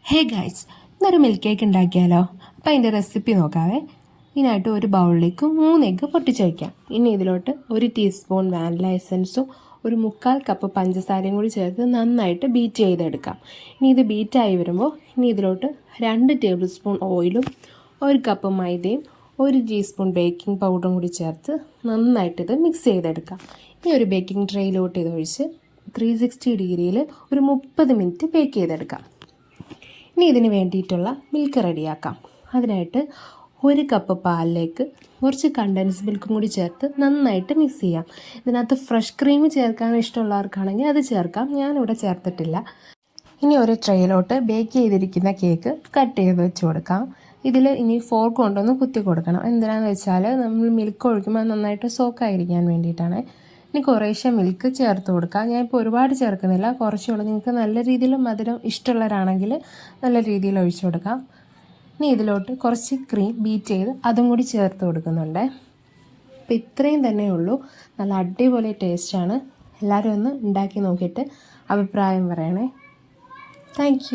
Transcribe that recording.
Hey guys, ഇന്നൊരു milk cake ഉണ്ടാക്കിയാലോ? അപ്പം അതിൻ്റെ റെസിപ്പി നോക്കാവേ. ഇതിനായിട്ട് ഒരു ബൗളിലേക്ക് 3 എഗ്ഗ് പൊട്ടിച്ച് വയ്ക്കാം. ഇനി ഇതിലോട്ട് 1 ടീസ്പൂൺ വാനില എസൻസും 1/4 കപ്പ് പഞ്ചസാരയും കൂടി ചേർത്ത് നന്നായിട്ട് ബീറ്റ് ചെയ്തെടുക്കാം. ഇനി ഇത് ബീറ്റായി വരുമ്പോൾ ഇനി ഇതിലോട്ട് 2 ടേബിൾ സ്പൂൺ ഓയിലും 1 കപ്പ് മൈദയും 1 ടീസ്പൂൺ ബേക്കിംഗ് പൗഡറും കൂടി ചേർത്ത് നന്നായിട്ടിത് മിക്സ് ചെയ്തെടുക്കാം. ഇനി ഒരു ബേക്കിംഗ് ട്രേയിലോട്ട് ഇതൊഴിച്ച് 360 ഡിഗ്രിയിൽ ഒരു 30 മിനിറ്റ് ബേക്ക് ചെയ്തെടുക്കാം. ഇനി ഇതിന് വേണ്ടിയിട്ടുള്ള മിൽക്ക് റെഡിയാക്കാം. അതിനായിട്ട് 1 കപ്പ് പാലിലേക്ക് കുറച്ച് കണ്ടൻസ് മിൽക്കും കൂടി ചേർത്ത് നന്നായിട്ട് മിക്സ് ചെയ്യാം. ഇതിനകത്ത് ഫ്രഷ് ക്രീം ചേർക്കാൻ ഇഷ്ടമുള്ളവർക്കാണെങ്കിൽ അത് ചേർക്കാം. ഞാനിവിടെ ചേർത്തിട്ടില്ല. ഇനി ഒരു ട്രേയിലോട്ട് ബേക്ക് ചെയ്തിരിക്കുന്ന കേക്ക് കട്ട് ചെയ്ത് വെച്ച് കൊടുക്കാം. ഇതിൽ ഇനി ഫോർക്ക് കൊണ്ടൊന്ന് കുത്തി കൊടുക്കണം. എന്തിനാണെന്ന് വെച്ചാൽ നമ്മൾ മിൽക്ക് ഒഴിക്കുമ്പോൾ നന്നായിട്ട് സോക്കായിരിക്കാൻ വേണ്ടിയിട്ടാണ്. ഇനി കുറേശ്ശെ മിൽക്ക് ചേർത്ത് കൊടുക്കാം. ഞാനിപ്പോൾ ഒരുപാട് ചേർക്കുന്നില്ല, കുറച്ചുള്ളൂ. നിങ്ങൾക്ക് നല്ല രീതിയിൽ മധുരം ഇഷ്ടമുള്ളവരാണെങ്കിൽ നല്ല രീതിയിൽ ഒഴിച്ചു കൊടുക്കാം. ഇനി ഇതിലോട്ട് കുറച്ച് ക്രീം ബീറ്റ് ചെയ്ത് അതും കൂടി ചേർത്ത് കൊടുക്കുന്നുണ്ട്. അപ്പോൾ ഇത്രയും തന്നെ ഉള്ളൂ. നല്ല അടിപൊളി ടേസ്റ്റാണ്. എല്ലാവരും ഒന്ന് ഉണ്ടാക്കി നോക്കിയിട്ട് അഭിപ്രായം പറയണേ. താങ്ക്